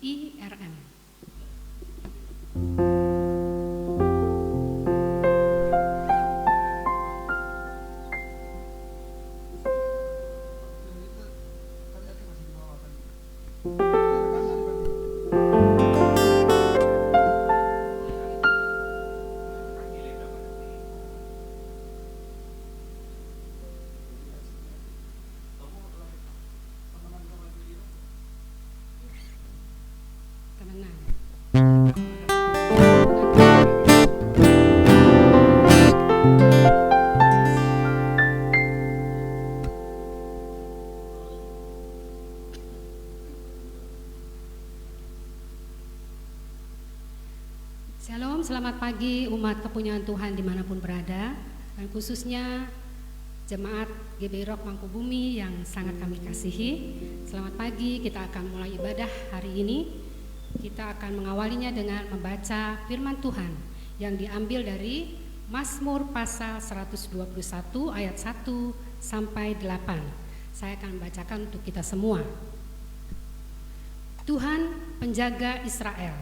IRM. Shalom, selamat pagi umat kepunyaan Tuhan dimanapun berada, dan khususnya jemaat GBI Rock Mangkubumi yang sangat kami kasihi. Selamat pagi, kita akan mulai ibadah hari ini. Kita akan mengawalinya dengan membaca firman Tuhan yang diambil dari Mazmur pasal 121 ayat 1 sampai 8. Saya akan membacakan untuk kita semua. Tuhan penjaga Israel.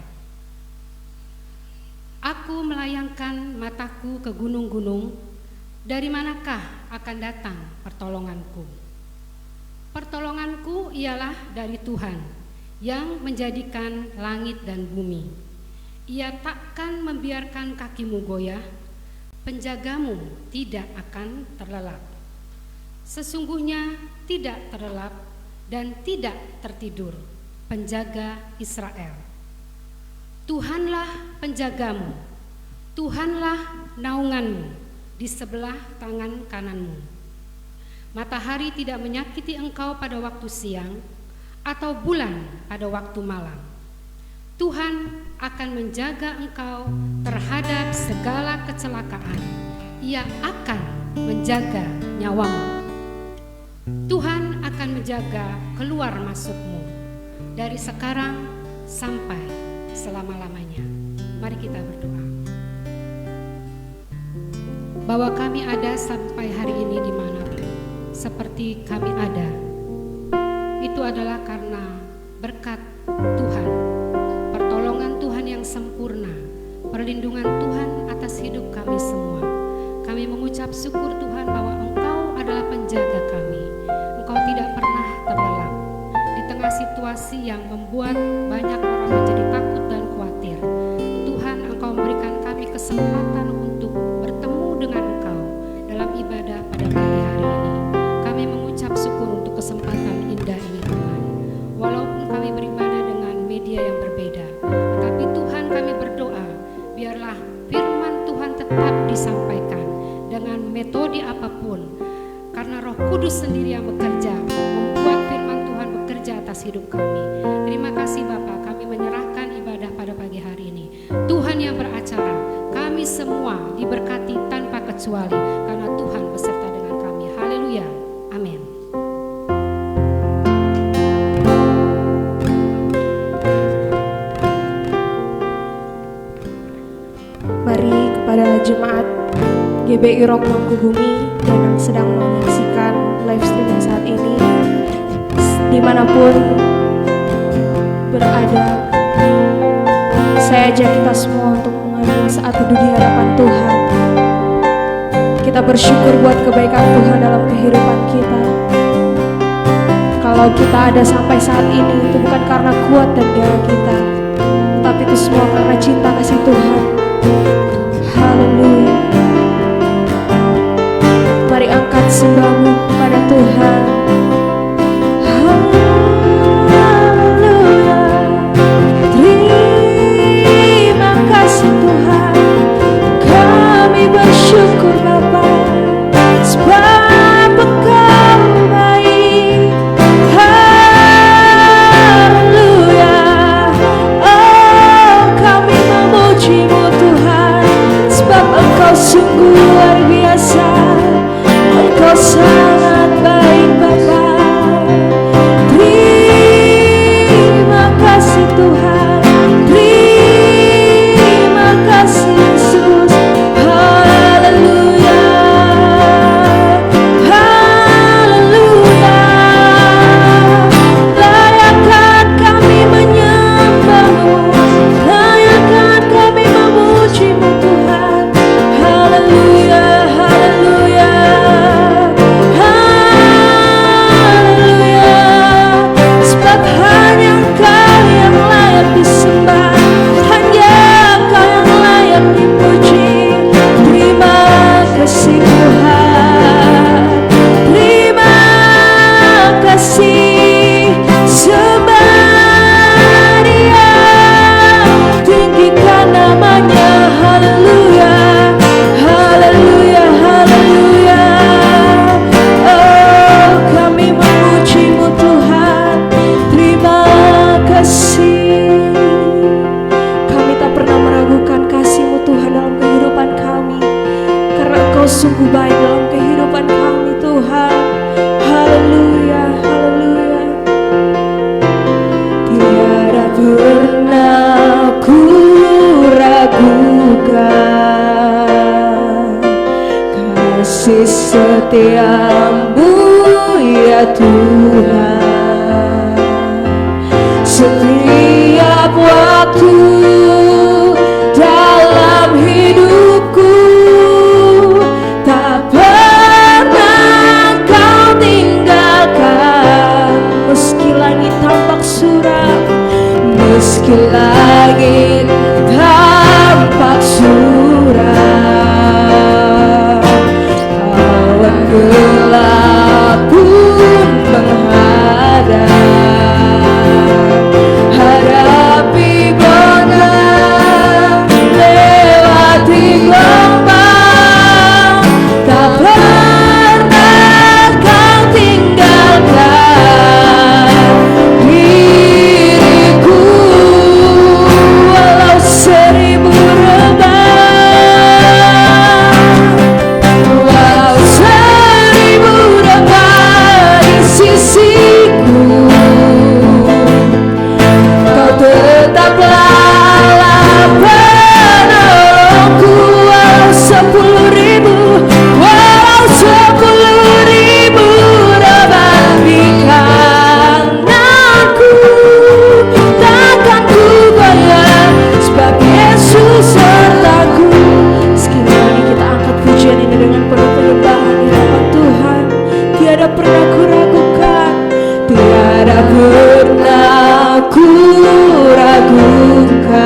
Aku melayangkan mataku ke gunung-gunung, dari manakah akan datang pertolonganku? Pertolonganku ialah dari Tuhan yang menjadikan langit dan bumi. Ia takkan membiarkan kakimu goyah, penjagamu tidak akan terlelap. Sesungguhnya tidak terlelap dan tidak tertidur penjaga Israel. Tuhanlah penjagamu, Tuhanlah naunganmu di sebelah tangan kananmu. Matahari tidak menyakiti engkau pada waktu siang, atau bulan pada waktu malam. Tuhan akan menjaga engkau terhadap segala kecelakaan. Ia akan menjaga nyawamu. Tuhan akan menjaga keluar masukmu dari sekarang sampai selama-lamanya. Mari kita berdoa. Bahwa kami ada sampai hari ini di mana seperti kami ada, itu adalah karena berkat Tuhan, pertolongan Tuhan yang sempurna, perlindungan Tuhan atas hidup kami semua. Kami mengucap syukur Tuhan bahwa Engkau adalah penjaga kami. Engkau tidak pernah terlelap di tengah situasi yang membuat banyak orang menjadi takut dan khawatir. Tuhan, Engkau memberikan kami kesempatan untuk bertemu dengan Engkau dalam ibadah pada pagi hari ini. Kami mengucap syukur untuk kesempatan indah ini Tuhan. Walaupun kami beribadah dengan media yang berbeda, tetapi Tuhan kami berdoa, biarlah firman Tuhan tetap disampaikan dengan metode apapun, karena Roh Kudus sendiri yang bekerja, membuat firman Tuhan bekerja atas hidup kami. Terima kasih Bapa, kami menyerahkan ibadah pada pagi hari ini. Tuhan yang beracara, kami semua diberkati tanpa kecuali, karena Tuhan beserta dengan kami. Haleluya, amin. Mari kepada jemaat GBI Rock Mangkubumi dan yang sedang menyaksikan live streaming saat ini, dimanapun berada, saya ajak kita semua untuk mengambil saat teduh di hadapan Tuhan. Kita bersyukur buat kebaikan Tuhan dalam kehidupan kita. Kalau kita ada sampai saat ini, itu bukan karena kuat dan daya kita, tapi itu semua karena cinta kasih Tuhan. Haleluya. Mari angkat sembahmu pada Tuhan. Haleluya. Terima kasih Tuhan. Kami bersyukur Bapa, sebab Engkau baik. Haleluya. Oh, kami memuji-Mu Tuhan, sebab Engkau sungguh luar biasa. Engkau kasih setiamu ya Tuhan. Setiap waktu dalam hidupku tak pernah kau tinggalkan. Meski langit tampak suram, meski langit tampak suram, awan gelap pun menghadap, hadapi badai, lewati gelombang, tak pernah kau tinggalkan diriku. Walau seribu rebah, walau seribu rebah di sisiku, kau tetaplah Allah penolongku. Walau 10.000, walau 10.000 rebah di kananku, takkan ku goyah, sebab Yesus sertaku. Sekali lagi kita angkat pujian ini dengan penuh penyembahan di hadapan Tuhan. Tiada pernah ku ragukan, tiada pernah ku ragukan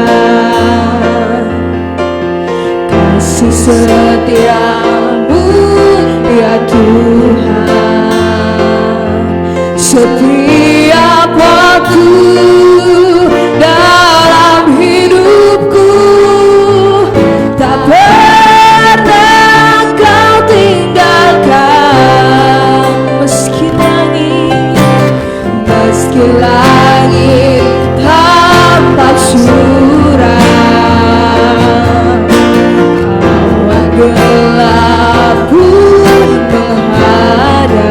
kasih setiamu ya Tuhan. Setiap waktu dalam hidupku tak pernah kau tinggalkan. Meski langit tampak suram, awan gelap pun menghadap,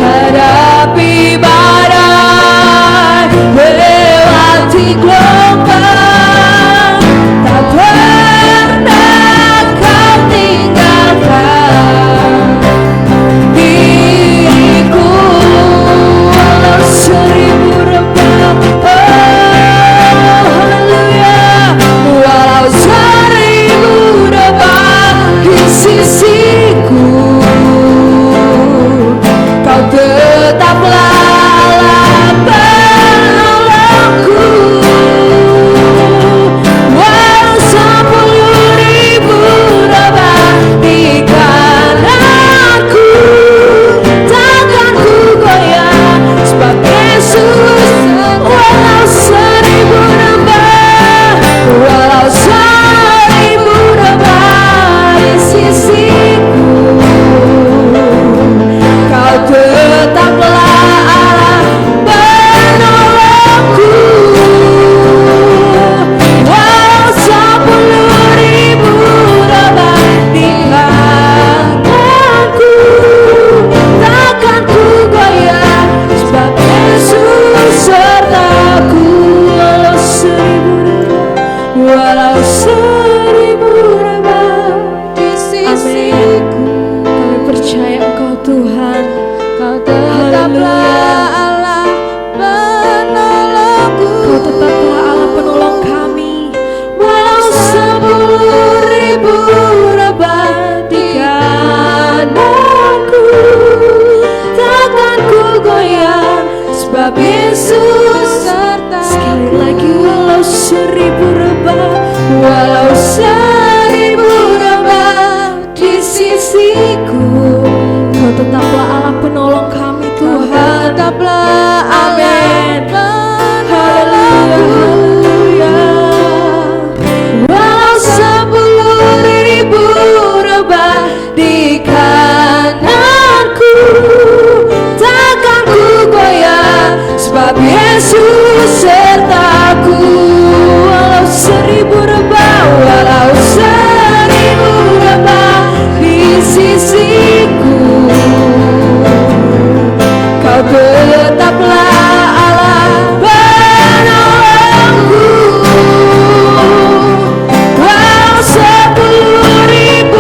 hadapi badai, lewati gelombang, tak pernah kau tinggalkan diriku. Walau seribu rebah, haleluya, walau seribu rebah di sisiku, kau tetaplah Allah penolongku. Walau 10.000 rebah di kananku, takkan ku goyah, sebab Yesus. Walau 1000 rebah, walau 1000 rebah di sisiku, kau tetaplah Allah penolongku. Walau 10.000 rebah di kananku, takkan ku goyah, sebab Yesus sertaku. Walau 1000 rebah di sisiku, kami percaya Engkau Tuhan, Kau tetaplah Allah penolongku. Kau tetaplah Allah penolong kami. Walau 10.000 rebah di kananku, takkan ku goyah, sebab Yesus serta. Sekali lagi, walau 1000 rebah, walau 1000 rebah di sisiku, Kau tetaplah Allah penolong kami Tuhan. Tetaplah amin. Haleluya. Walau 10.000 rebah di kananku, takkan ku goyah, sebab Yesus sertaku. Walau 1000 rebah, walau 1000 rebah di sisiku, Kau tetaplah Allah penolongku. Walau 10.000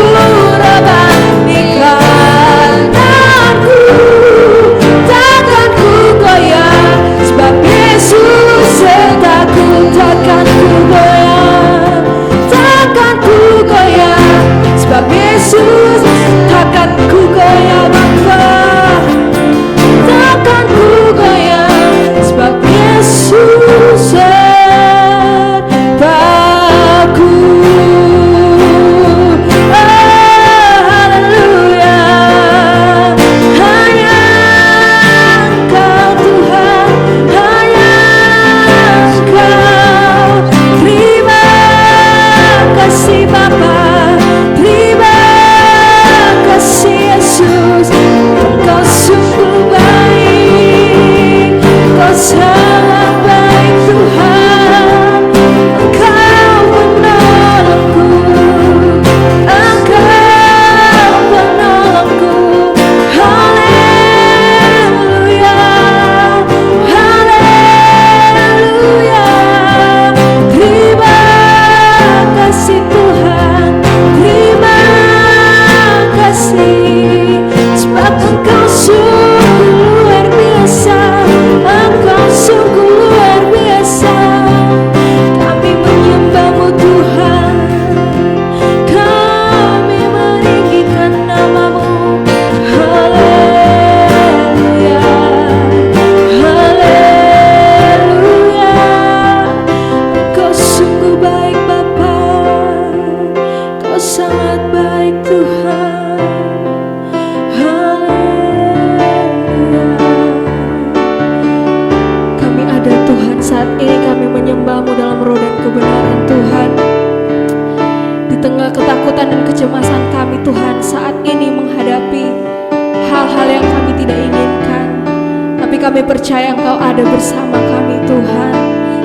kami percaya Engkau ada bersama kami Tuhan,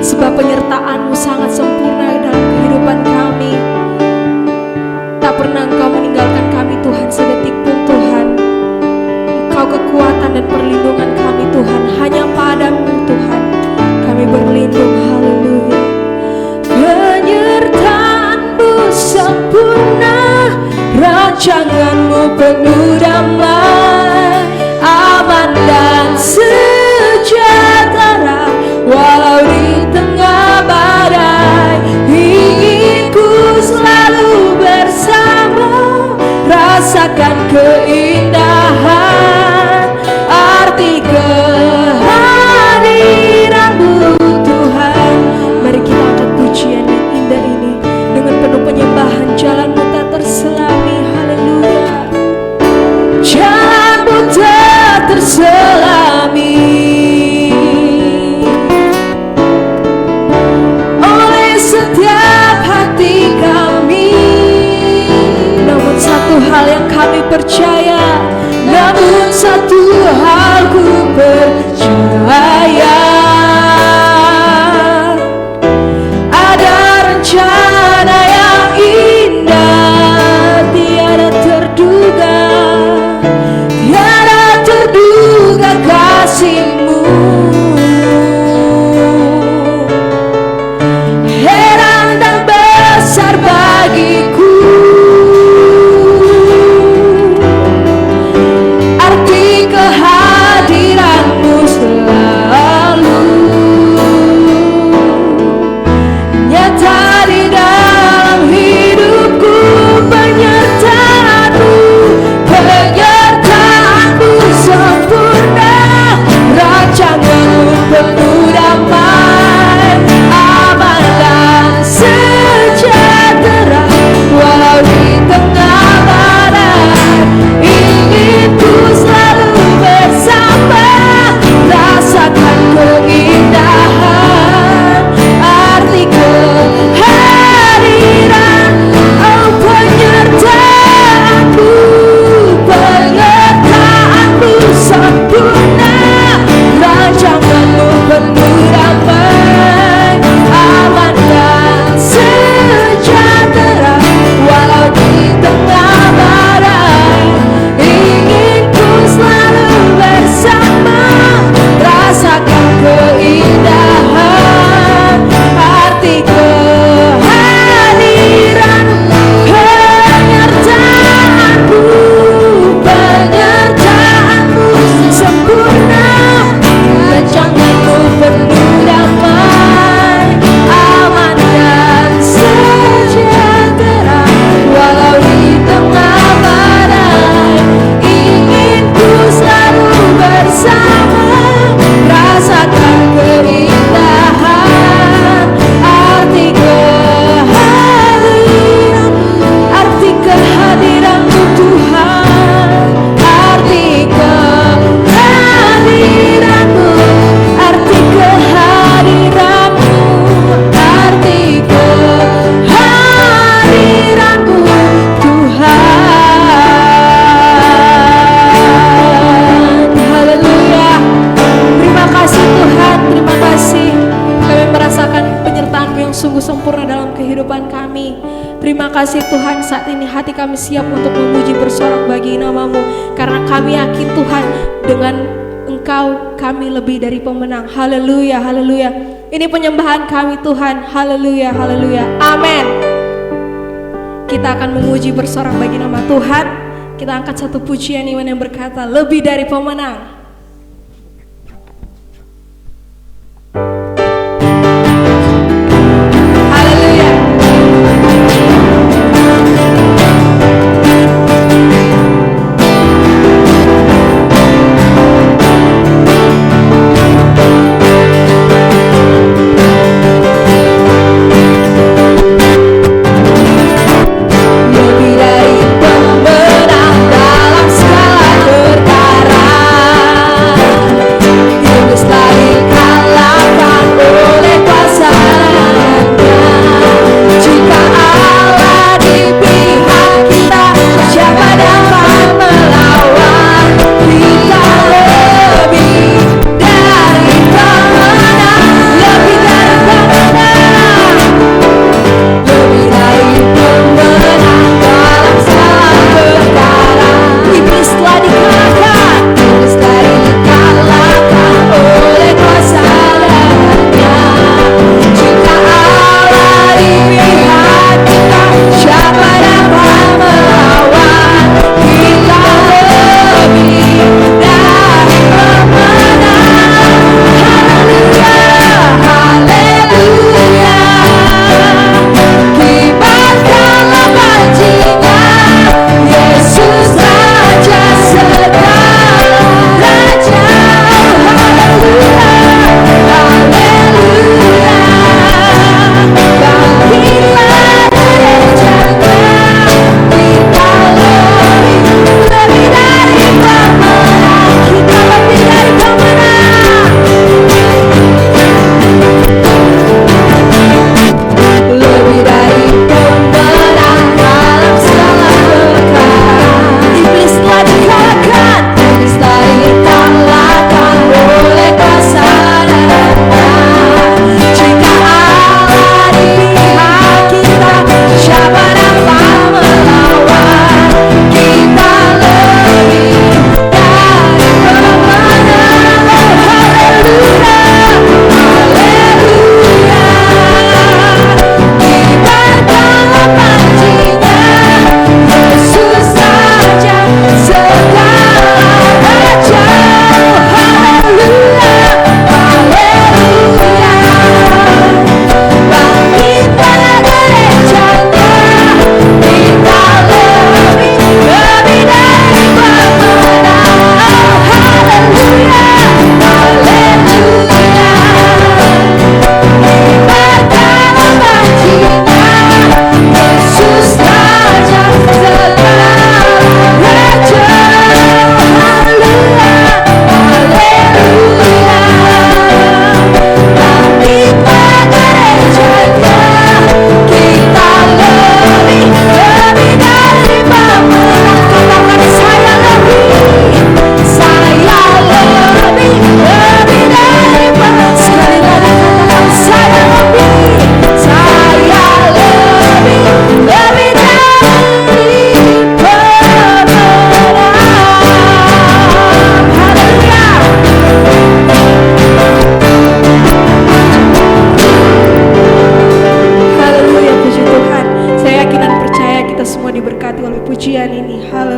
sebab penyertaan-Mu sangat sempurna dalam kehidupan kami. Tak pernah Engkau meninggalkan kami Tuhan sedetik pun Tuhan. Engkau kekuatan dan perlindungan kami Tuhan, hanya padamu Tuhan kami berlindung. Haleluya. Penyertaan-Mu sempurna, rancangan-Mu penuh damai, aman dan sejahtera walau di tengah badai. Ingin ku selalu bersama, rasakan keindahan arti kehadiran-Mu Tuhan. Mari kita angkat pujian yang indah ini dengan penuh penyembahan. Jalan-Mu tak terselami. Haleluya. Jalan-Mu tak terselami oleh setiap hati kami. Namun satu hal yang kami percaya, namun satu hal ku percaya, ada rencana yang indah, tiada terduga, tiada terduga kasih-Mu. Heran dan besar bagiku arti kehadiran-Mu selalu nyata di dalam hidupku. Penyertaan-Mu, penyertaan-Mu sempurna, rancangan-Mu penuh damai, aman dan sejahtera walau di tengah badai. Ingin ku selalu bersama, rasakan keindahan arti kehadiran. Oh penyertaan-Mu, penyertaan-Mu sempurna, rancangan-Mu penuh damai, aman dan sejahtera walau di tengah badai. Ingin ku selalu bersama, rasakan keindahan arti kehadiran. Penyertaan-Mu, penyertaan-Mu sempurna, rancangan-Mu penuh damai, aman dan sejahtera walau di tengah badai. Ingin ku selalu bersama, rasakan keindahan arti kehadiran, arti kehadiran-Mu Tuhan, arti kehadiran-Mu, arti kehadiran-Mu, arti kehadiran-Mu Tuhan. Haleluya. Terima kasih Tuhan, terima kasih. Kami merasakan penyertaan-Mu yang sungguh sempurna dalam kehidupan kami. Terima kasih Tuhan, saat ini hati kami siap untuk memuji bersorak bagi nama-Mu, karena kami yakin Tuhan, dengan Engkau kami lebih dari pemenang. Haleluya, haleluya. Ini penyembahan kami Tuhan. Haleluya, haleluya. Amin. Kita akan memuji bersorak bagi nama Tuhan. Kita angkat satu pujian Iwan yang berkata, lebih dari pemenang. Lebih dari pemenang dalam segala perkara.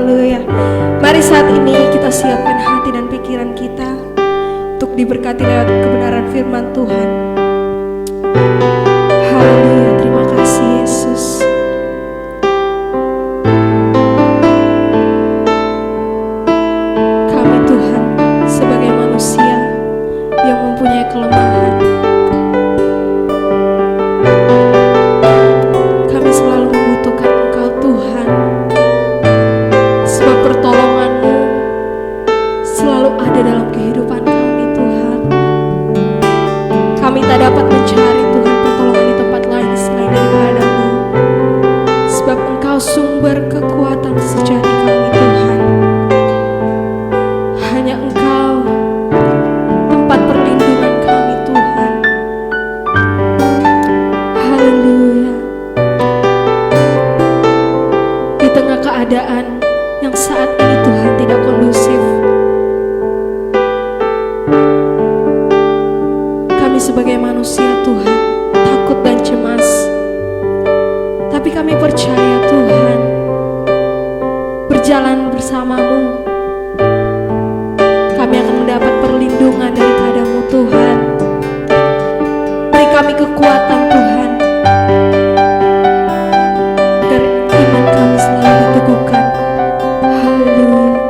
Haleluya. Mari saat ini kita siapkan hati dan pikiran kita untuk diberkati lewat kebenaran firman Tuhan. Haleluya, terima kasih Yesus. Kami Tuhan sebagai manusia yang mempunyai kelemahan, kami selalu membutuhkan Engkau Tuhan, sebab pertolongan-Mu selalu ada dalam kehidupan kami Tuhan. Kami tak dapat mencari Tuhan pertolongan di tempat lain selain daripada-Mu, sebab Engkau sumber kekuatan sejati kami Tuhan. Hanya Engkau tempat perlindungan kami Tuhan. Haleluya. Di tengah keadaan yang saat ini Tuhan tidak kondusif, kami sebagai manusia Tuhan takut dan cemas, tapi kami percaya Tuhan, berjalan bersama-Mu kami akan mendapat perlindungan daripada-Mu Tuhan. Beri kami kekuatan Tuhan, agar iman kami selalu diteguhkan. Haleluya.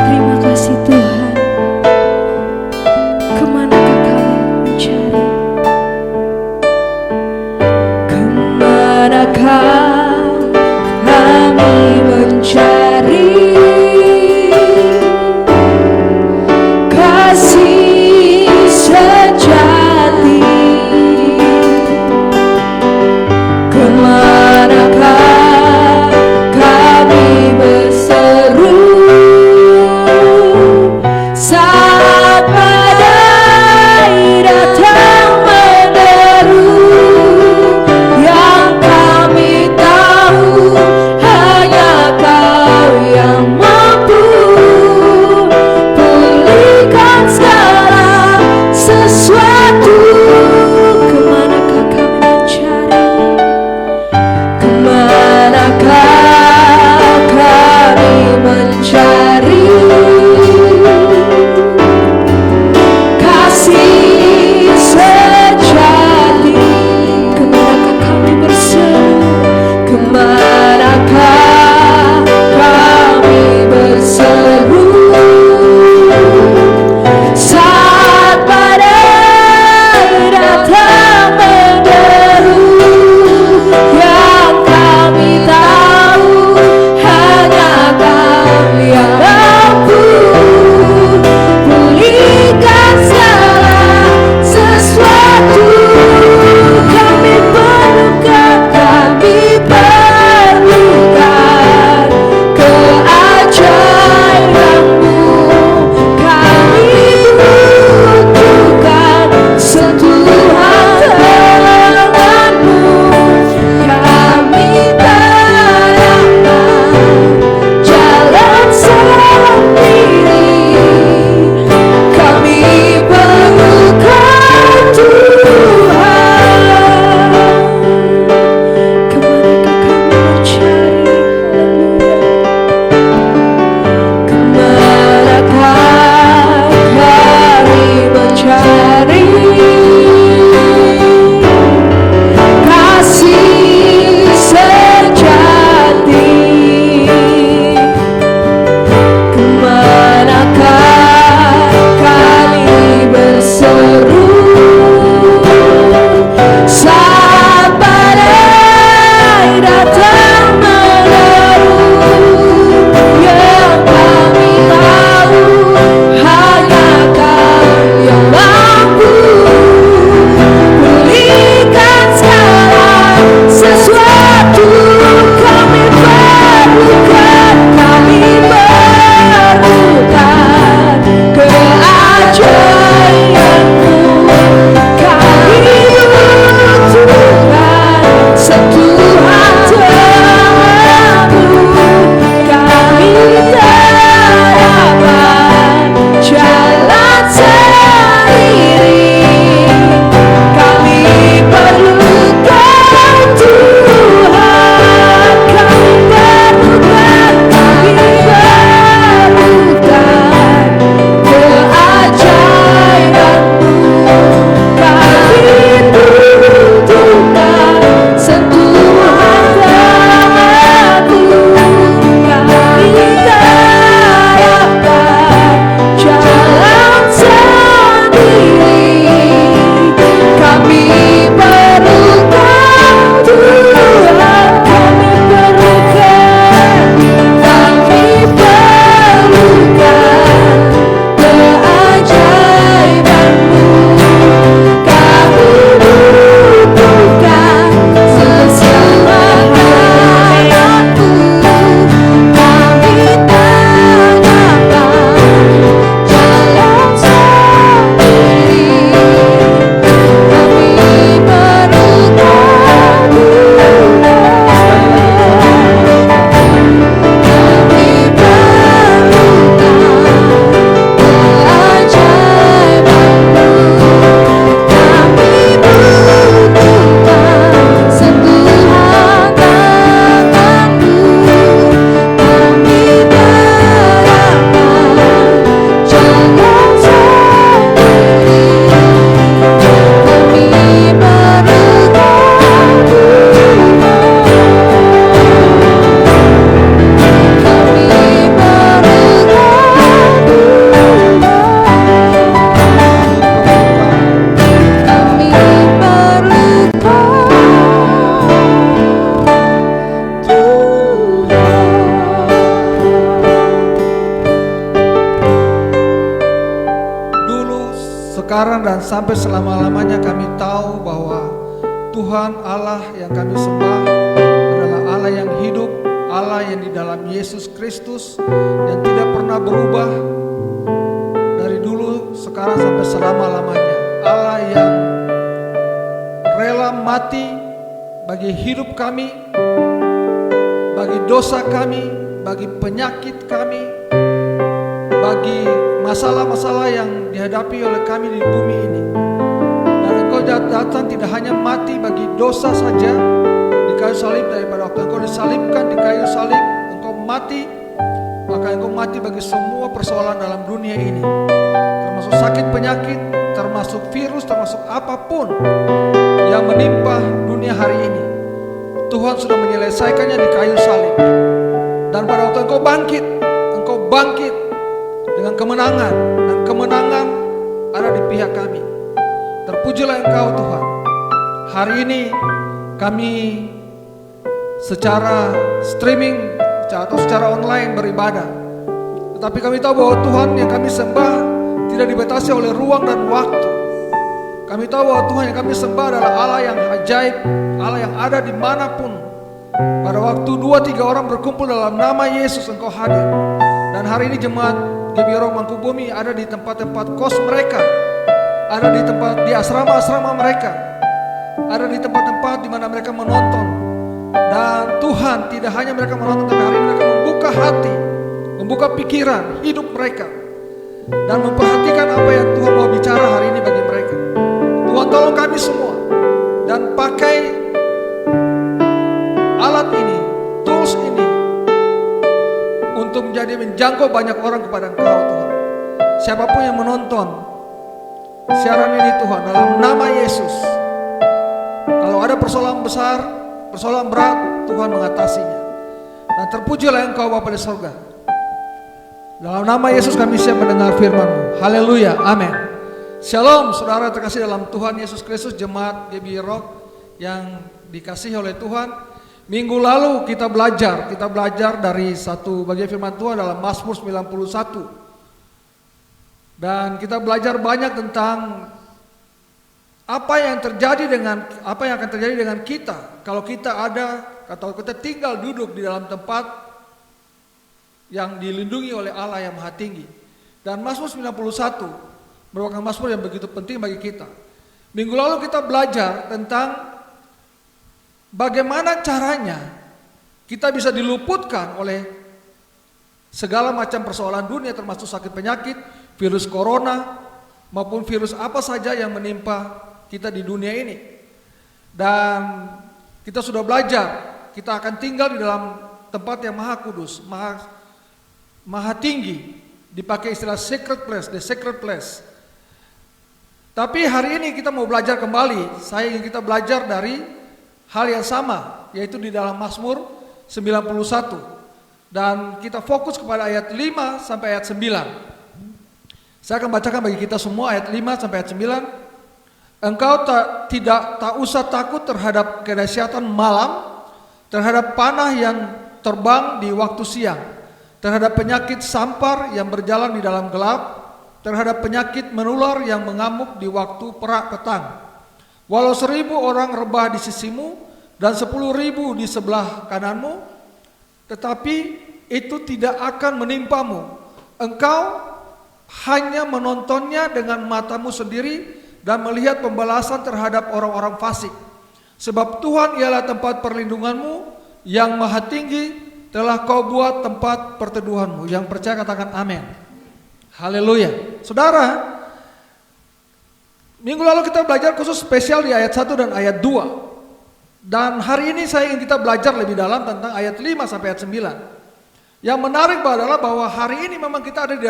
Terima kasih Tuhan. Kemanakah kami mencari? Kemanakah kami mencari kasih sejati? sekarang dan sampai selama-lamanya kami tahu bahwa Tuhan Allah yang kami sembah adalah Allah yang hidup, Allah yang di dalam Yesus Kristus, yang tidak pernah berubah dari dulu, sekarang sampai selama-lamanya. Allah yang rela mati bagi hidup kami, bagi dosa kami, bagi penyakit kami, bagi masalah-masalah yang dihadapi oleh kami di bumi ini. Dan Engkau datang tidak hanya mati bagi dosa saja di kayu salib, daripada waktu Engkau disalibkan di kayu salib, Engkau mati, maka Engkau mati bagi semua persoalan dalam dunia ini, termasuk sakit penyakit, termasuk virus, termasuk apapun yang menimpa dunia hari ini. Tuhan sudah menyelesaikannya di kayu salib. Dan pada waktu Engkau bangkit dengan kemenangan, dan kemenangan ada di pihak kami. Terpujilah Engkau Tuhan. Hari ini kami secara streaming atau secara online beribadah, tetapi kami tahu bahwa Tuhan yang kami sembah tidak dibatasi oleh ruang dan waktu. Kami tahu bahwa Tuhan yang kami sembah adalah Allah yang ajaib, Allah yang ada dimanapun. Pada waktu 2-3 orang berkumpul dalam nama Yesus, Engkau hadir. Dan hari ini jemaat GBI Mangkubumi ada di tempat-tempat kos mereka, ada di asrama-asrama mereka, ada di tempat-tempat di mana mereka menonton. Dan Tuhan tidak hanya mereka menonton, tapi hari ini mereka membuka hati, membuka pikiran, hidup mereka, dan memperhatikan apa yang Tuhan mau bicara hari ini bagi mereka. Tuhan tolong kami semua, dan pakai alat ini, tools ini, untuk menjangkau banyak orang kepada Engkau Tuhan. Siapapun yang menonton siaran ini Tuhan, dalam nama Yesus, kalau ada persoalan besar, persoalan berat, Tuhan mengatasinya. Dan terpujilah Engkau Bapa di surga. Dalam nama Yesus kami siap mendengar firman-Mu. Haleluya, amin. Shalom saudara terkasih dalam Tuhan Yesus Kristus, jemaat GBI Rock yang dikasihi oleh Tuhan. Minggu lalu kita belajar dari satu bagian firman Tuhan dalam Mazmur 91. Dan kita belajar banyak tentang apa yang akan terjadi dengan kita kalau kita ada atau kita tinggal duduk di dalam tempat yang dilindungi oleh Allah yang Maha Tinggi. Dan Mazmur 91 merupakan mazmur yang begitu penting bagi kita. Minggu lalu kita belajar tentang bagaimana caranya kita bisa diluputkan oleh segala macam persoalan dunia, termasuk sakit penyakit, virus corona, maupun virus apa saja yang menimpa kita di dunia ini. Dan kita sudah belajar, kita akan tinggal di dalam tempat yang maha kudus, maha tinggi, dipakai istilah sacred place, the sacred place. Tapi hari ini kita mau belajar kembali, saya ingin kita belajar dari hal yang sama, yaitu di dalam Mazmur 91. Dan kita fokus kepada ayat 5 sampai ayat 9. Saya akan bacakan bagi kita semua ayat 5 sampai ayat 9. Engkau tak usah takut terhadap kedahsyatan malam, terhadap panah yang terbang di waktu siang, terhadap penyakit sampar yang berjalan di dalam gelap, terhadap penyakit menular yang mengamuk di waktu perak petang. Walau 1000 orang rebah di sisimu dan 10.000 di sebelah kananmu, tetapi itu tidak akan menimpamu. Engkau hanya menontonnya dengan matamu sendiri dan melihat pembalasan terhadap orang-orang fasik. Sebab Tuhan ialah tempat perlindunganmu, yang Maha Tinggi telah kau buat tempat perteduhanmu. Yang percaya katakan amin. Haleluya. Saudara, minggu lalu kita belajar khusus spesial di ayat 1 dan ayat 2. Dan hari ini saya ingin kita belajar lebih dalam tentang ayat 5 sampai ayat 9. Yang menarik adalah bahwa hari ini memang kita ada di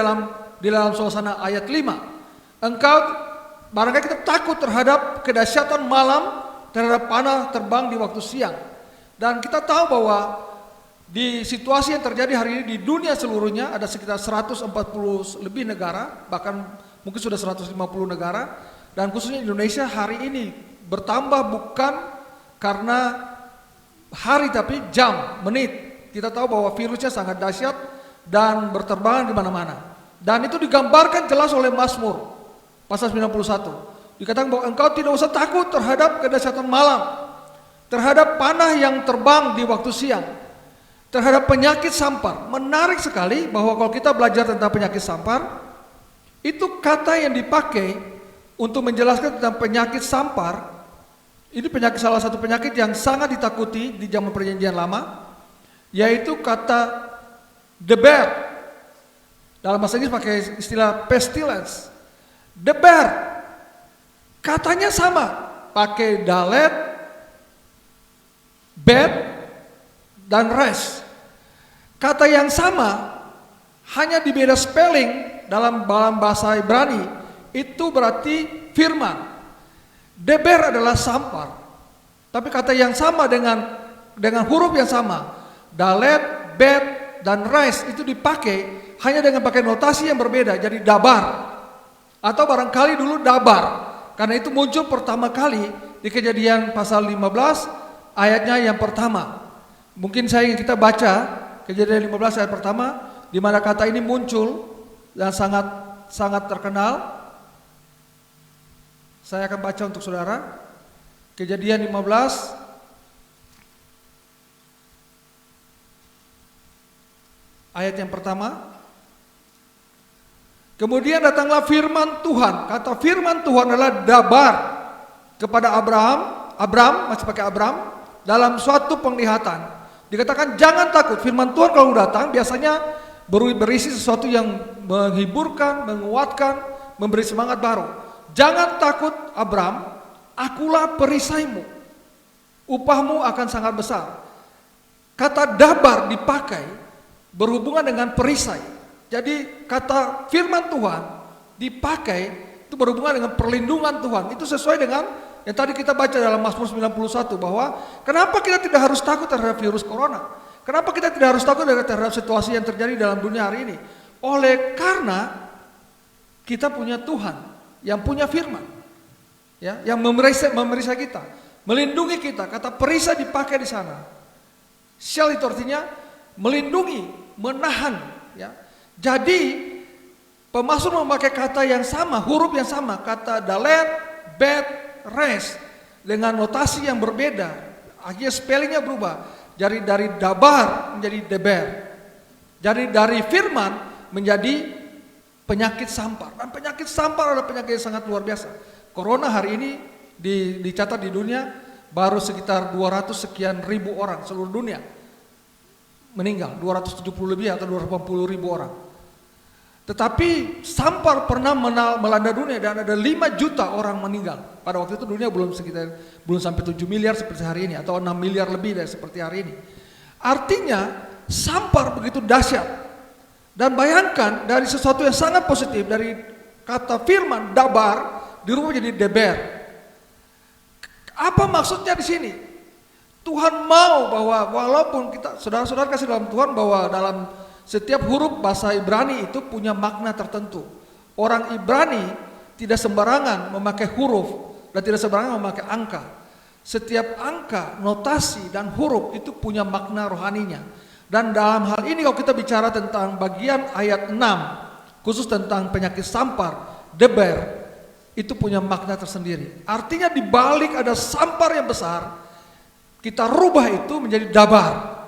dalam suasana ayat 5. Engkau barangkali kita takut terhadap kedahsyatan malam, terhadap panah terbang di waktu siang. Dan kita tahu bahwa di situasi yang terjadi hari ini di dunia seluruhnya ada sekitar 140 lebih negara, bahkan mungkin sudah 150 negara, dan khususnya Indonesia hari ini bertambah bukan karena hari tapi jam, menit. Kita tahu bahwa virusnya sangat dahsyat dan berterbangan di mana-mana. Dan itu digambarkan jelas oleh Mazmur. pasal 91. Dikatakan bahwa engkau tidak usah takut terhadap kedahsyatan malam, terhadap panah yang terbang di waktu siang, terhadap penyakit sampar. Menarik sekali bahwa kalau kita belajar tentang penyakit sampar, itu kata yang dipakai untuk menjelaskan tentang penyakit sampar. Ini salah satu penyakit yang sangat ditakuti di zaman Perjanjian Lama, yaitu kata deber. Dalam bahasa Inggris pakai istilah pestilence. Deber, katanya sama, pakai dalet, bed, dan res. Kata yang sama, hanya di beda spelling dalam bahasa Ibrani, itu berarti firman. Deber adalah sampar, tapi kata yang sama dengan huruf yang sama, dalet, bet, dan res itu dipakai hanya dengan pakai notasi yang berbeda, jadi dabar atau barangkali dulu dabar, karena itu muncul pertama kali di Kejadian pasal 15 ayatnya yang pertama. Mungkin kita baca Kejadian 15 ayat pertama, di mana kata ini muncul dan sangat terkenal. Saya akan baca untuk saudara. Kejadian 15 ayat yang pertama. Kemudian datanglah firman Tuhan. Kata firman Tuhan adalah dabar kepada Abram masih pakai Abram, dalam suatu penglihatan. Dikatakan jangan takut. Firman Tuhan kalau datang biasanya berisi sesuatu yang menghiburkan, menguatkan, memberi semangat baru. Jangan takut Abram, akulah perisaimu, upahmu akan sangat besar. Kata dabar dipakai berhubungan dengan perisai. Jadi kata firman Tuhan dipakai itu berhubungan dengan perlindungan Tuhan. Itu sesuai dengan yang tadi kita baca dalam Mazmur 91, bahwa kenapa kita tidak harus takut terhadap virus corona? Kenapa kita tidak harus takut terhadap situasi yang terjadi dalam dunia hari ini? Oleh karena kita punya Tuhan yang punya firman, ya, yang memeriksa kita, melindungi kita. Kata perisai dipakai di sana. Shield itu artinya melindungi, menahan. Ya. Jadi pemasuk memakai kata yang sama, huruf yang sama, kata dalet, bet, res, dengan notasi yang berbeda. Akhirnya spellingnya berubah. Jadi dari dabar menjadi deber. Jadi dari firman menjadi penyakit sampar. Dan penyakit sampar adalah penyakit yang sangat luar biasa. Corona hari ini dicatat di dunia baru sekitar 200 sekian ribu orang seluruh dunia meninggal, 270 lebih atau 280 ribu orang. Tetapi sampar pernah melanda dunia dan ada 5 juta orang meninggal. Pada waktu itu dunia belum sampai 7 miliar seperti hari ini, atau 6 miliar lebih dari seperti hari ini. Artinya sampar begitu dahsyat. Dan bayangkan dari sesuatu yang sangat positif, dari kata firman dabar dirubah jadi deber. Apa maksudnya di sini? Tuhan mau bahwa walaupun kita, saudara-saudara kasih dalam Tuhan, bahwa dalam setiap huruf bahasa Ibrani itu punya makna tertentu. Orang Ibrani tidak sembarangan memakai huruf dan tidak sembarangan memakai angka. Setiap angka, notasi, dan huruf itu punya makna rohaninya. Dan dalam hal ini kalau kita bicara tentang bagian ayat 6, khusus tentang penyakit sampar, deber, itu punya makna tersendiri. Artinya di balik ada sampar yang besar, kita rubah itu menjadi dabar.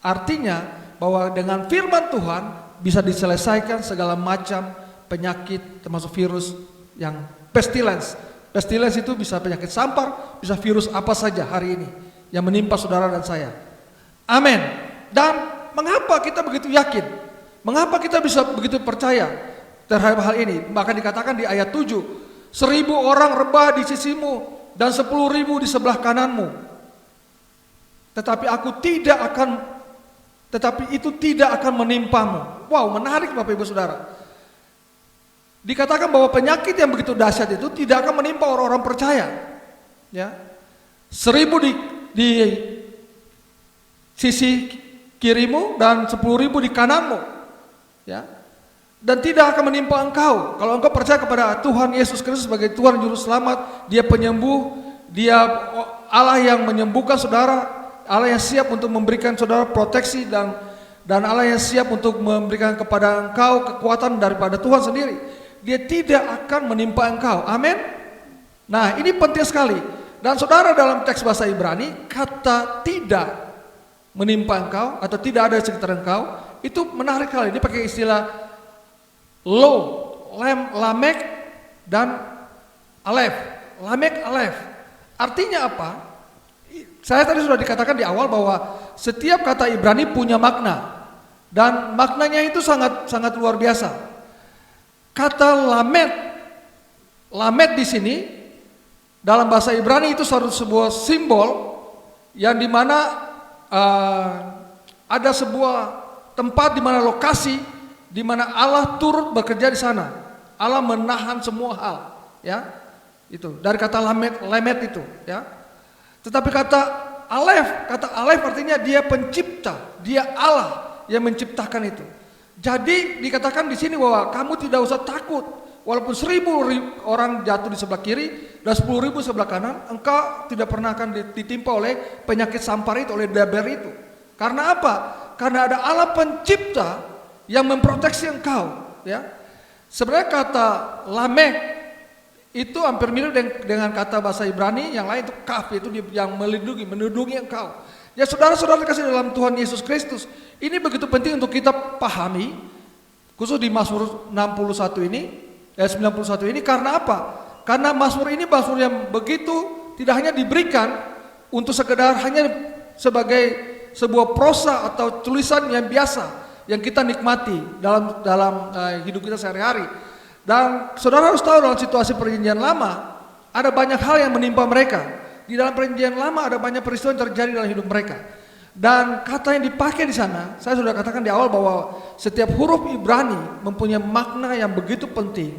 Artinya bahwa dengan firman Tuhan bisa diselesaikan segala macam penyakit, termasuk virus yang pestilence. Pestilence itu bisa penyakit sampar, bisa virus apa saja hari ini yang menimpa saudara dan saya. Amin. Dan mengapa kita begitu yakin? Mengapa kita bisa begitu percaya terhadap hal ini? Bahkan dikatakan di ayat 7, 1000 orang rebah di sisimu dan 10.000 di sebelah kananmu. Tetapi itu tidak akan menimpamu. Wow, menarik Bapak Ibu Saudara. Dikatakan bahwa penyakit yang begitu dahsyat itu tidak akan menimpa orang-orang percaya. Ya, 1000 di sisi kirimu dan 10.000 di kananmu, ya, dan tidak akan menimpa engkau kalau engkau percaya kepada Tuhan Yesus Kristus sebagai Tuhan Juru Selamat. Dia penyembuh, Dia Allah yang menyembuhkan saudara, Allah yang siap untuk memberikan saudara proteksi, dan Allah yang siap untuk memberikan kepada engkau kekuatan daripada Tuhan sendiri. dia tidak akan menimpa engkau. Amin. Nah, ini penting sekali. Dan saudara, dalam teks bahasa Ibrani, kata tidak menimpa engkau atau tidak ada di sekitar engkau, itu menarik sekali. Ini pakai istilah lo, lamek, dan alef. Lamek, alef. Artinya apa? Saya tadi sudah dikatakan di awal bahwa setiap kata Ibrani punya makna. Dan maknanya itu sangat luar biasa. Kata lamet di sini dalam bahasa Ibrani itu sebuah simbol yang dimana ada sebuah tempat di mana lokasi di mana Allah turut bekerja di sana. Allah menahan semua hal, ya. Itu dari kata lamet itu, ya. Tetapi kata alef artinya dia pencipta, dia Allah yang menciptakan itu. Jadi dikatakan di sini bahwa kamu tidak usah takut, walaupun 1000 orang jatuh di sebelah kiri dan 10.000 sebelah kanan, engkau tidak pernah akan ditimpa oleh penyakit sampar itu, oleh diabetes itu. Karena apa? Karena ada Allah pencipta yang memproteksi engkau, ya. Sebenarnya kata lamek itu hampir mirip dengan kata bahasa Ibrani yang lain, itu kaf, itu yang melindungi engkau. Ya, saudara-saudara kasih dalam Tuhan Yesus Kristus, ini begitu penting untuk kita pahami, khusus di Mazmur 91 ini, 91 ini. Karena apa? Karena Mazmur ini Mazmur yang begitu tidak hanya diberikan untuk sekedar hanya sebagai sebuah prosa atau tulisan yang biasa yang kita nikmati dalam hidup kita sehari-hari. Dan saudara harus tahu, dalam situasi perjanjian lama ada banyak hal yang menimpa mereka. Di dalam perjanjian lama ada banyak peristiwa yang terjadi dalam hidup mereka. Dan kata yang dipakai di sana, saya sudah katakan di awal bahwa setiap huruf Ibrani mempunyai makna yang begitu penting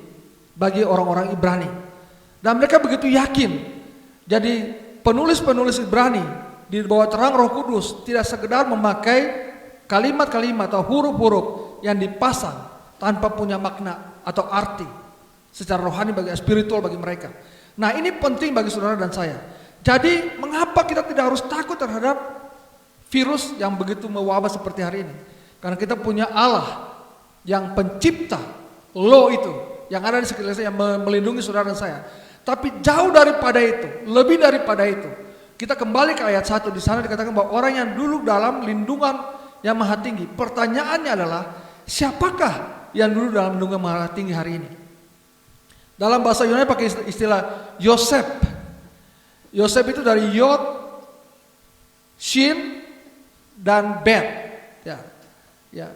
bagi orang-orang Ibrani. Dan mereka begitu yakin. Jadi penulis-penulis Ibrani di bawah terang Roh Kudus tidak sekedar memakai kalimat-kalimat atau huruf-huruf yang dipasang tanpa punya makna atau arti secara rohani, bagi spiritual bagi mereka. Nah, ini penting bagi saudara dan saya. Jadi mengapa kita tidak harus takut terhadap virus yang begitu mewabah seperti hari ini? Karena kita punya Allah yang pencipta lo itu, yang ada di sekitar saya, yang melindungi saudara dan saya. Tapi jauh daripada itu, lebih daripada itu, kita kembali ke ayat 1. Di sana dikatakan bahwa orang yang duduk dalam lindungan yang maha tinggi. Pertanyaannya adalah, siapakah yang duduk dalam lindungan maha tinggi hari ini? Dalam bahasa Yunani pakai istilah Yosef. Yosef itu dari Yod, Shin, dan Bet. Ya.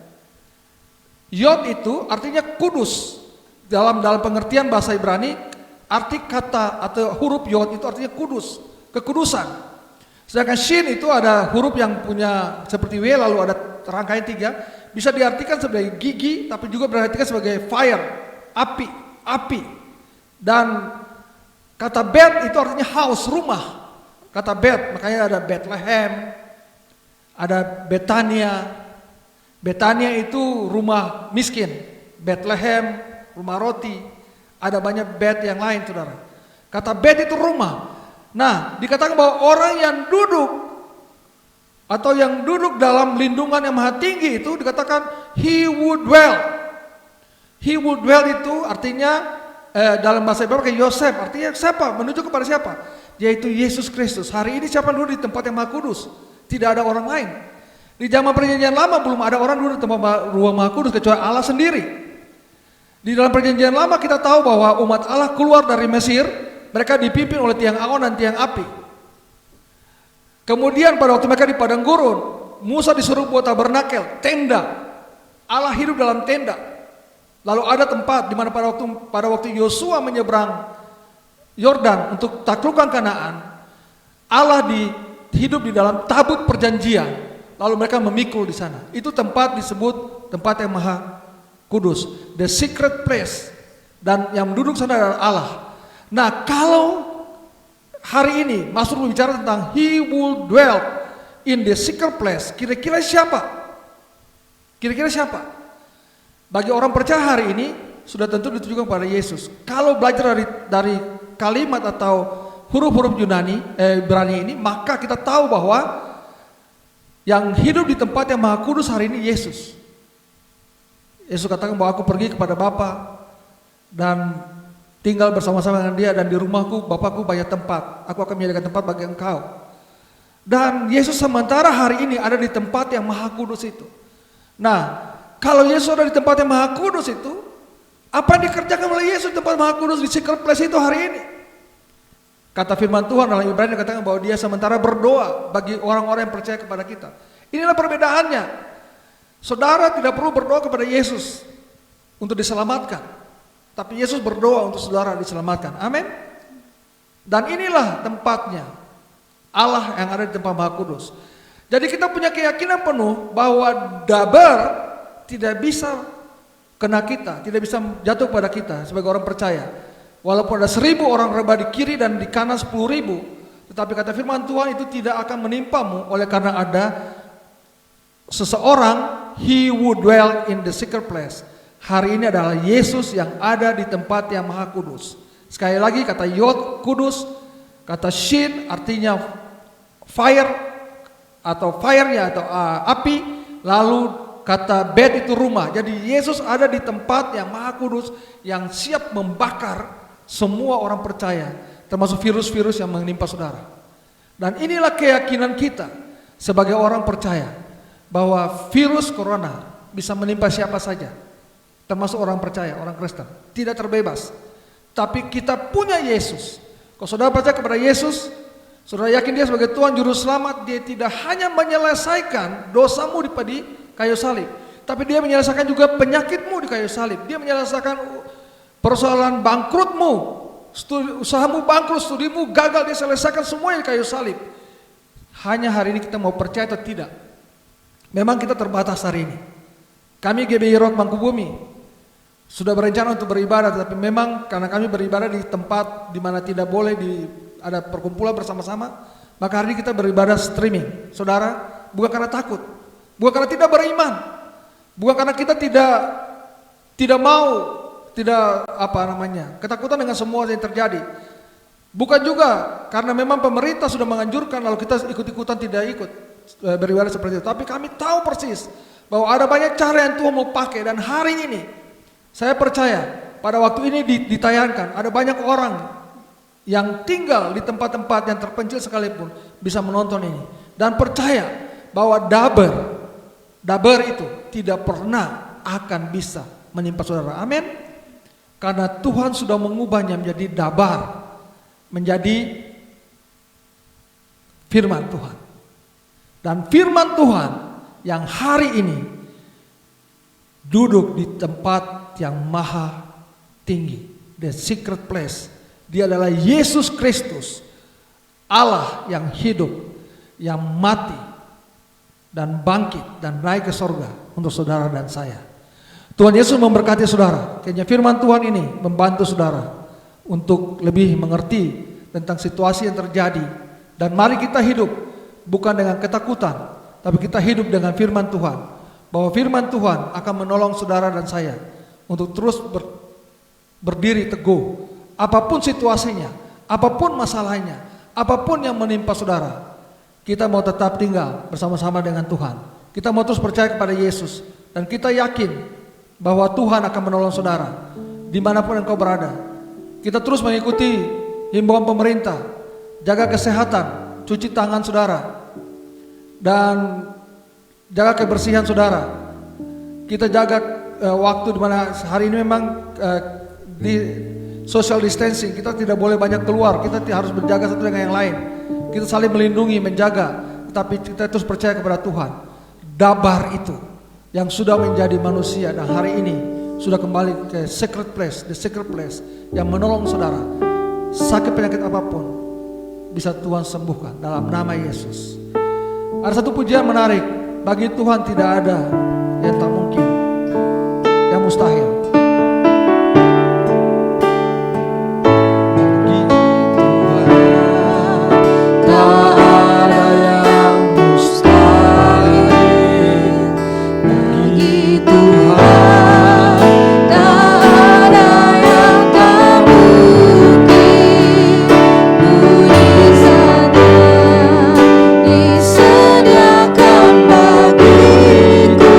Yod itu artinya kudus. Dalam pengertian bahasa Ibrani, arti kata atau huruf Yod itu artinya kudus, kekudusan. Sedangkan Shin itu ada huruf yang punya seperti W, lalu ada rangkaian 3. Bisa diartikan sebagai gigi, tapi juga berartikan sebagai fire, api. Dan kata Bet itu artinya house, rumah. Kata Bet, makanya ada Bethlehem, ada Betania. Betania itu rumah miskin. Bethlehem, rumah roti. Ada banyak Bet yang lain, saudara. Kata Bet itu rumah. Nah, dikatakan bahwa orang yang duduk atau yang duduk dalam lindungan yang maha tinggi itu dikatakan he would dwell. He would dwell itu artinya dalam bahasa Ibrani kayak Yosef, artinya siapa? Menuju kepada siapa? Yaitu Yesus Kristus. Hari ini siapa duduk di tempat yang maha kudus? Tidak ada orang lain. Di zaman perjanjian lama belum ada orang duduk di tempat ruang maha kudus kecuali Allah sendiri. Di dalam perjanjian lama kita tahu bahwa umat Allah keluar dari Mesir, mereka dipimpin oleh tiang awan dan tiang api. Kemudian pada waktu mereka di padang gurun, Musa disuruh buat tabernakel, tenda. Allah hidup dalam tenda. Lalu ada tempat di mana pada waktu Yosua menyeberang Yordan untuk taklukkan Kanaan, Allah hidup di dalam tabut perjanjian. Lalu mereka memikul di sana. Itu tempat disebut tempat yang maha kudus, the secret place. Dan yang duduk sana adalah Allah. Nah, kalau hari ini Mazmur berbicara tentang he will dwell in the secret place, kira-kira siapa? Kira-kira siapa? Bagi orang percaya hari ini sudah tentu ditujukan pada Yesus. Kalau belajar dari kalimat atau huruf-huruf Ibrani ini, maka kita tahu bahwa yang hidup di tempat yang maha kudus hari ini Yesus. Yesus katakan bahwa aku pergi kepada Bapa dan tinggal bersama-sama dengan dia, dan di rumahku Bapakku banyak tempat, aku akan menyediakan tempat bagi engkau. Dan Yesus sementara hari ini ada di tempat yang maha kudus itu. Nah, kalau Yesus ada di tempat yang maha kudus itu, apa yang dikerjakan oleh Yesus di tempat maha kudus di secret place itu hari ini? Kata firman Tuhan dalam Ibrani dikatakan bahwa dia sementara berdoa bagi orang-orang yang percaya kepada kita. Inilah perbedaannya. Saudara tidak perlu berdoa kepada Yesus untuk diselamatkan, tapi Yesus berdoa untuk saudara diselamatkan. Amin. Dan inilah tempatnya Allah yang ada di tempat maha kudus. Jadi kita punya keyakinan penuh bahwa dabar tidak bisa kena kita, tidak bisa jatuh pada kita sebagai orang percaya. Walaupun ada 1000 orang rebah di kiri dan di kanan 10.000, tetapi kata firman Tuhan itu tidak akan menimpamu oleh karena ada seseorang, he who dwell in the secret place. Hari ini adalah Yesus yang ada di tempat yang maha kudus. Sekali lagi kata Yod kudus, kata Shin artinya fire atau fire-nya atau api, lalu kata Bet itu rumah. Jadi Yesus ada di tempat yang maha kudus yang siap membakar semua orang percaya, termasuk virus-virus yang menimpa saudara. Dan inilah keyakinan kita sebagai orang percaya, bahwa virus corona bisa menimpa siapa saja, termasuk orang percaya, orang Kristen, tidak terbebas. Tapi kita punya Yesus. Kalau saudara percaya kepada Yesus, saudara yakin dia sebagai Tuhan Juru Selamat, dia tidak hanya menyelesaikan dosamu di kayu salib, tapi dia menyelesaikan juga penyakitmu di kayu salib. Dia menyelesaikan persoalan bangkrutmu, usahamu bangkrut, studimu gagal, dia selesaikan semuanya di kayu salib. Hanya hari ini kita mau percaya atau tidak. Memang kita terbatas hari ini. Kami GBI Rock Mangkubumi sudah berencana untuk beribadah, tapi memang karena kami beribadah di tempat di mana tidak boleh ada perkumpulan bersama-sama, maka hari ini kita beribadah streaming. Saudara, bukan karena takut, bukan karena tidak beriman, bukan karena kita tidak mau, ketakutan dengan semua yang terjadi. Bukan juga karena memang pemerintah sudah menganjurkan lalu kita ikut-ikutan tidak ikut beribadah seperti itu. Tapi kami tahu persis bahwa ada banyak cara yang Tuhan mau pakai, dan hari ini saya percaya pada waktu ini ditayangkan ada banyak orang yang tinggal di tempat-tempat yang terpencil sekalipun bisa menonton ini dan percaya bahwa dabar itu tidak pernah akan bisa menimpa saudara. Amin. Karena Tuhan sudah mengubahnya menjadi dabar, menjadi firman Tuhan. Dan firman Tuhan yang hari ini duduk di tempat yang maha tinggi, the secret place. Dia adalah Yesus Kristus, Allah yang hidup, yang mati dan bangkit dan naik ke sorga untuk saudara dan saya. Tuhan Yesus memberkati saudara. Kayaknya firman Tuhan ini membantu saudara untuk lebih mengerti tentang situasi yang terjadi. Dan mari kita hidup bukan dengan ketakutan, tapi kita hidup dengan firman Tuhan. Bahwa firman Tuhan akan menolong saudara dan saya untuk terus berdiri teguh. Apapun situasinya, apapun masalahnya, apapun yang menimpa saudara, kita mau tetap tinggal bersama-sama dengan Tuhan. Kita mau terus percaya kepada Yesus. Dan kita yakin bahwa Tuhan akan menolong saudara dimanapun engkau berada. Kita terus mengikuti himbauan pemerintah, jaga kesehatan, cuci tangan saudara, dan jaga kebersihan saudara. Kita jaga waktu dimana hari ini memang di social distancing, kita tidak boleh banyak keluar, kita harus berjaga satu dengan yang lain. Kita saling melindungi, menjaga, tapi kita terus percaya kepada Tuhan. Dabar itu yang sudah menjadi manusia dan hari ini sudah kembali ke secret place, the secret place yang menolong saudara. Sakit penyakit apapun bisa Tuhan sembuhkan dalam nama Yesus. Ada satu pujian menarik, bagi Tuhan tidak ada yang tak mungkin, yang mustahil. Disediakan bagiku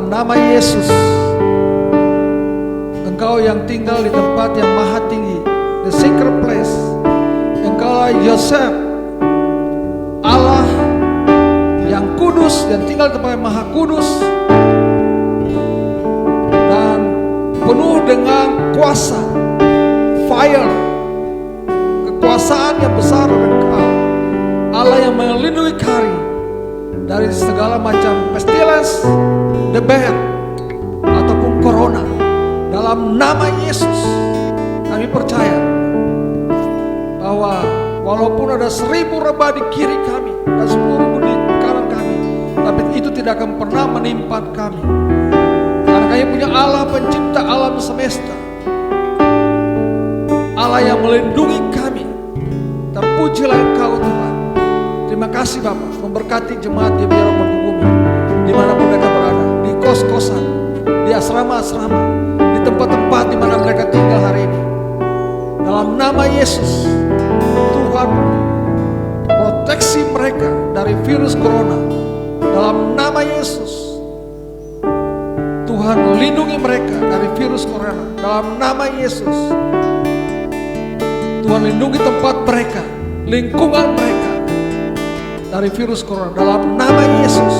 dalam nama Yesus. Engkau yang tinggal di tempat yang maha tinggi, the secret place. Engkaulah Yosef, Allah yang kudus, yang tinggal di tempat yang maha kudus dan penuh dengan kuasa, fire, kekuasaan yang besar dari Engkau. Allah yang melindungi kami dari segala macam pestilence, deber, ataupun corona. Dalam nama Yesus kami percaya bahwa walaupun ada 1000 rebah di kiri kami dan 10.000 di kanan kami, tapi itu tidak akan pernah menimpa kami, karena kami punya Allah pencipta alam semesta, Allah yang melindungi kami. Terpujilah Engkau Tuhan. Terima kasih Bapa, memberkati jemaat GBI Romo Bumi dimanapun mereka berada, di kos-kosan, di asrama-asrama, di tempat-tempat di mana mereka tinggal hari ini. Dalam nama Yesus, Tuhan proteksi mereka dari virus corona. Dalam nama Yesus, Tuhan lindungi mereka dari virus corona. Dalam nama Yesus, Tuhan lindungi tempat mereka, lingkungan mereka dari virus corona. Dalam nama Yesus,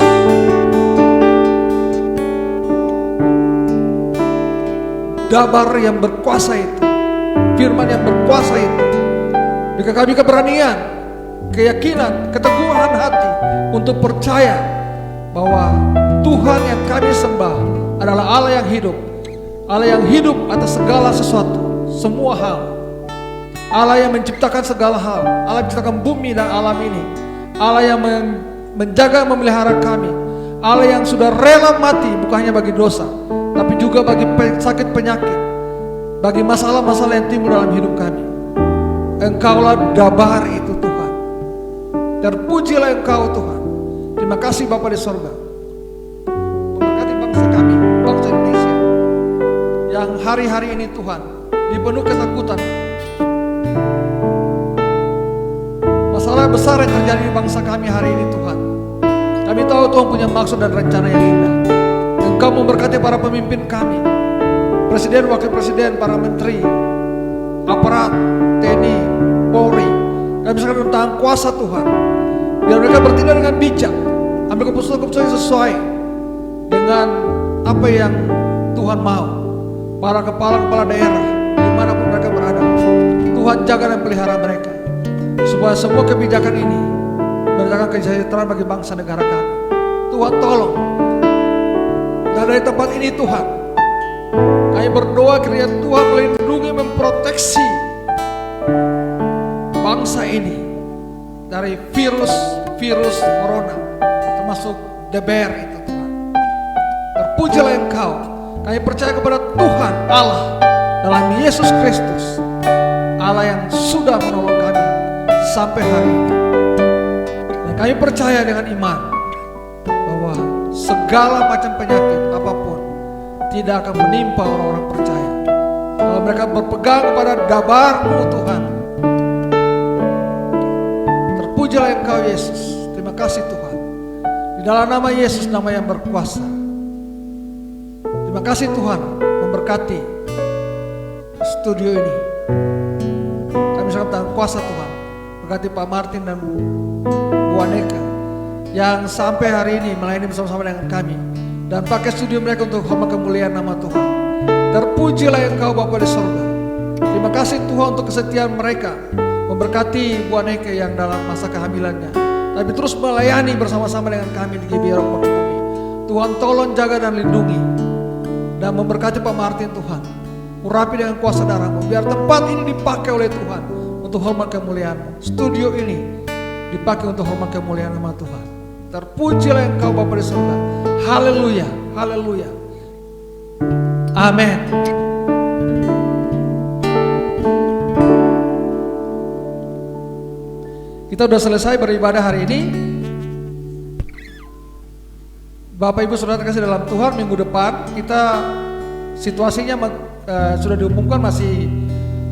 Dabar yang berkuasa itu, firman yang berkuasa itu, berikan kami keberanian, keyakinan, keteguhan hati untuk percaya bahwa Tuhan yang kami sembah adalah Allah yang hidup, Allah yang hidup atas segala sesuatu, semua hal, Allah yang menciptakan segala hal, Allah yang menciptakan bumi dan alam ini, Allah yang menjaga, memelihara kami, Allah yang sudah rela mati bukan hanya bagi dosa, tapi juga bagi sakit penyakit, bagi masalah-masalah yang timbul dalam hidup kami. Engkaulah Dabar itu Tuhan. Terpujilah Engkau Tuhan. Terima kasih Bapa di sorga. Memberkati bangsa kami, bangsa Indonesia, yang hari-hari ini Tuhan dipenuhi ketakutan. Masalah besar yang terjadi di bangsa kami hari ini Tuhan. Kami tahu Tuhan punya maksud dan rencana yang indah. Engkau memberkati para pemimpin kami, presiden, wakil presiden, para menteri, aparat, TNI, Polri. Kami serahkan tentang kuasa Tuhan, biar mereka bertindak dengan bijak, ambil keputusan-keputusan yang sesuai dengan apa yang Tuhan mau. Para kepala-kepala daerah dimanapun mereka berada, Tuhan jaga dan pelihara mereka, supaya semua kebijakan ini mendatangkan kesejahteraan bagi bangsa negara kami. Tuhan tolong. Dan dari tempat ini Tuhan, kami berdoa kiranya Tuhan melindungi, memproteksi bangsa ini dari virus corona, termasuk deber itu Tuhan. Terpujilah Engkau. Kami percaya kepada Tuhan Allah dalam Yesus Kristus, Allah yang sudah menolong kami sampai hari ini. Dan kami percaya dengan iman bahwa segala macam penyakit apapun tidak akan menimpa orang-orang percaya, kalau mereka berpegang kepada Dabar-Mu Tuhan. Terpujilah Engkau Yesus. Terima kasih Tuhan. Di dalam nama Yesus, nama yang berkuasa. Terima kasih Tuhan, memberkati studio ini. Kami sangat tahu kuasa Tuhan. Berkati Pak Martin dan Bu Aneka yang sampai hari ini melayani bersama-sama dengan kami dan pakai studio mereka untuk hormat kemuliaan nama Tuhan. Terpujilah Engkau Bapa di surga. Terima kasih Tuhan untuk kesetiaan mereka, memberkati Bu Aneka yang dalam masa kehamilannya, tapi terus melayani bersama-sama dengan kami di GBI Romo Bumi. Tuhan tolong jaga dan lindungi, dan memberkati Pak Martin Tuhan. Urapi dengan kuasa darah-Mu, biar tempat ini dipakai oleh Tuhan untuk hormat kemuliaan. Studio ini dipakai untuk hormat kemuliaan nama Tuhan. Terpujilah Engkau Bapa di surga. Haleluya, haleluya. Amin. Kita sudah selesai beribadah hari ini. Bapak Ibu Saudara terkasih dalam Tuhan, minggu depan kita situasinya sudah diumumkan, masih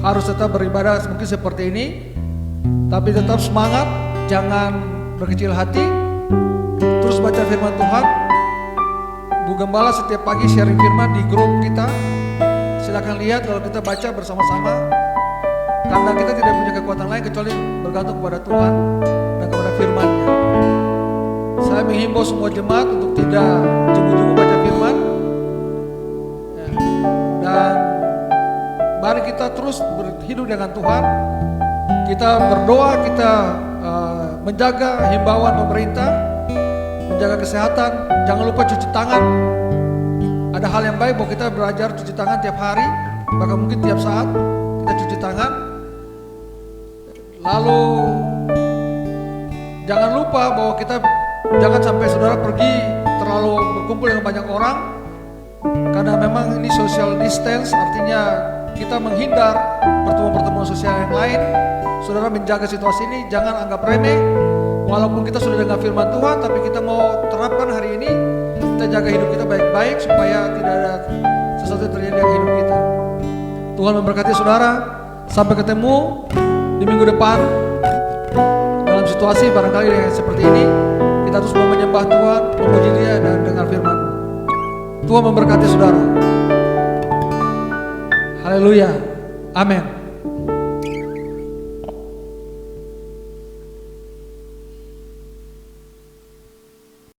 harus tetap beribadah mungkin seperti ini. Tapi tetap semangat, jangan berkecil hati, terus baca firman Tuhan, Bu Gembala setiap pagi sharing firman di grup kita. Silakan lihat kalau kita baca bersama-sama. Karena kita tidak punya kekuatan lain kecuali bergantung kepada Tuhan dan kepada firman-Nya. Saya menghimbau semua jemaat untuk tidak jemu-jemu baca firman. Ya. Dan mari kita terus berhidup dengan Tuhan. Kita berdoa, kita menjaga himbauan pemerintah, menjaga kesehatan. Jangan lupa cuci tangan. Ada hal yang baik bahwa kita belajar cuci tangan tiap hari, bahkan mungkin tiap saat kita cuci tangan. Lalu jangan lupa bahwa kita jangan sampai saudara pergi terlalu berkumpul dengan banyak orang, karena memang ini social distance, artinya kita menghindar pertemuan-pertemuan sosial yang lain. Saudara menjaga situasi ini, jangan anggap remeh. Walaupun kita sudah dengar firman Tuhan, tapi kita mau terapkan hari ini, kita jaga hidup kita baik-baik supaya tidak ada sesuatu yang terjadi dalam hidup kita. Tuhan memberkati saudara. Sampai ketemu di minggu depan dalam situasi barangkali yang seperti ini. Kita terus mau menyembah Tuhan, memuji Dia dan dengar firman. Tuhan memberkati saudara. Haleluya. Amin.